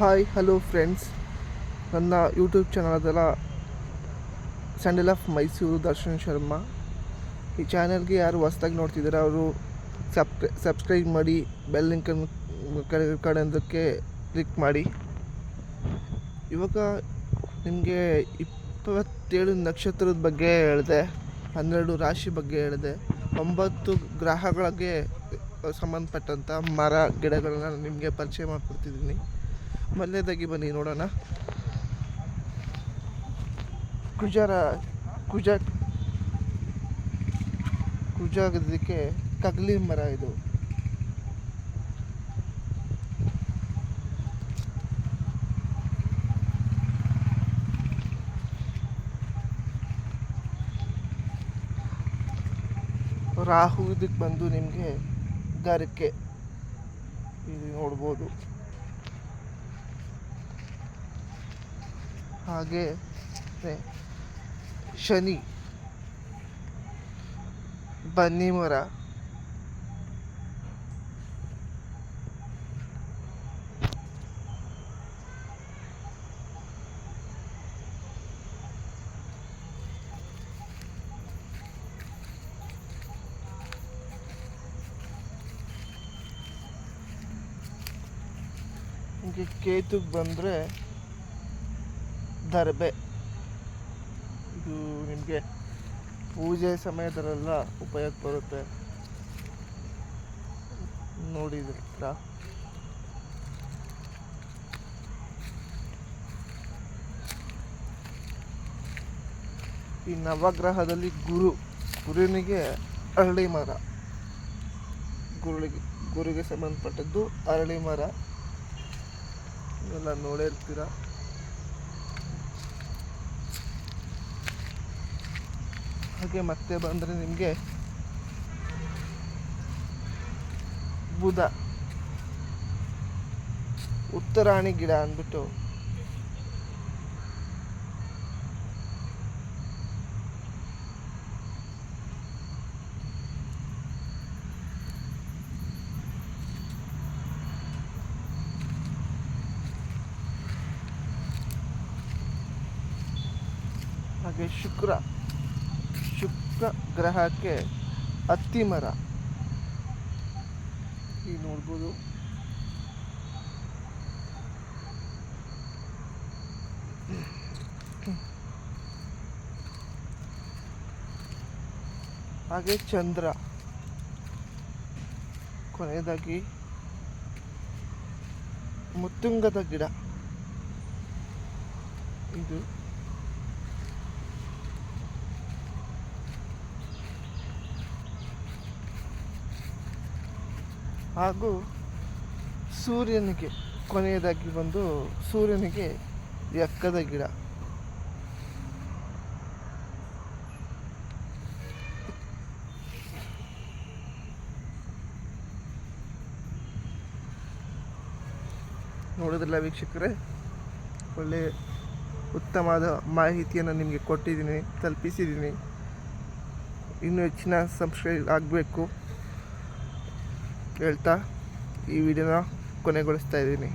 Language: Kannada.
ಹಾಯ್ ಹಲೋ ಫ್ರೆಂಡ್ಸ್, ನನ್ನ ಯೂಟ್ಯೂಬ್ ಚಾನಲ್ ಅದೆಲ್ಲ ಸ್ಯಾಂಡಲ್ ಆಫ್ ಮೈಸೂರು ದರ್ಶನ್ ಶರ್ಮಾ. ಈ ಚಾನಲ್ಗೆ ಯಾರು ಹೊಸ್ದಾಗಿ ನೋಡ್ತಿದ್ದಾರೆ ಅವರು ಸಬ್ಸ್ಕ್ರೈಬ್ ಮಾಡಿ, ಬೆಲ್ ಲಿಂಕನ್ನು ಕಡೆಯೋದಕ್ಕೆ ಕ್ಲಿಕ್ ಮಾಡಿ. ಇವಾಗ ನಿಮಗೆ 27 ನಕ್ಷತ್ರದ ಬಗ್ಗೆ ಹೇಳಿದೆ, 12 ರಾಶಿ ಬಗ್ಗೆ ಹೇಳಿದೆ, 9 ಗ್ರಹಗಳಿಗೆ ಸಂಬಂಧಪಟ್ಟಂಥ ಮರ ಗಿಡಗಳನ್ನ ನಿಮಗೆ ಪರಿಚಯ ಮಾಡಿಕೊಡ್ತಿದ್ದೀನಿ. ಮೊದಲನೇದಾಗಿ ಬನ್ನಿ ನೋಡೋಣ. ಕುಜಾಗದಕ್ಕೆ ಕಗ್ಲಿ ಮರ ಇದು. ರಾಹು ಇದಕ್ಕೆ ಬಂದು ನಿಮಗೆ ಗರಿಕೆ ಇದು ನೋಡ್ಬೋದು. ಹಾಗೆ ಶನಿ ಬನ್ನಿ ಮರ, ಹೀಗೆ ಕೇತುಗೆ ಬಂದರೆ ದರ್ಬೆ. ಇದು ನಿಮಗೆ ಪೂಜೆ ಸಮಯದಲ್ಲೆಲ್ಲ ಉಪಯೋಗ ಬರುತ್ತೆ. ನೋಡಿದ್ರ ಈ ನವಗ್ರಹದಲ್ಲಿ ಗುರುವಿನಿಗೆ ಅರಳಿ ಮರ, ಗುರುಗೆ ಸಂಬಂಧಪಟ್ಟದ್ದು ಅರಳಿ ಮರ ಎಲ್ಲ ನೋಡಿರ್ತೀರ. ಹಾಗೆ ಮತ್ತೆ ಬಂದರೆ ನಿಮಗೆ ಬುಧ, ಉತ್ತರಾಣಿ ಗಿಡ ಅಂದ್ಬಿಟ್ಟು ಹಾಗೆ ಶುಕ್ರ ಗ್ರಹಕ್ಕೆ ಹತ್ತಿ ಮರ ಈಗ ನೋಡ್ಬೋದು. ಹಾಗೆ ಚಂದ್ರ, ಕೊನೆಯದಾಗಿ ಮುತ್ತುಂಗದ ಗಿಡ ಇದು. ಹಾಗೂ ಸೂರ್ಯನಿಗೆ ಕೊನೆಯದಾಗಿ ಬಂದು ಸೂರ್ಯನಿಗೆ ಎಕ್ಕದ ಗಿಡ. ನೋಡಿದ್ರಲ್ಲ ವೀಕ್ಷಕರೇ, ಒಳ್ಳೆ ಉತ್ತಮವಾದ ಮಾಹಿತಿಯನ್ನು ನಿಮಗೆ ಕೊಟ್ಟಿದ್ದೀನಿ, ತಲುಪಿಸಿದ್ದೀನಿ. ಇನ್ನೂ ಹೆಚ್ಚಿನ ಸಬ್ಸ್ಕ್ರೈಬ್ ಆಗಬೇಕು ಹೇಳ್ತಾ ಈ ವಿಡಿಯೋನ ಕೊನೆಗೊಳಿಸ್ತಾ ಇದ್ದೀನಿ.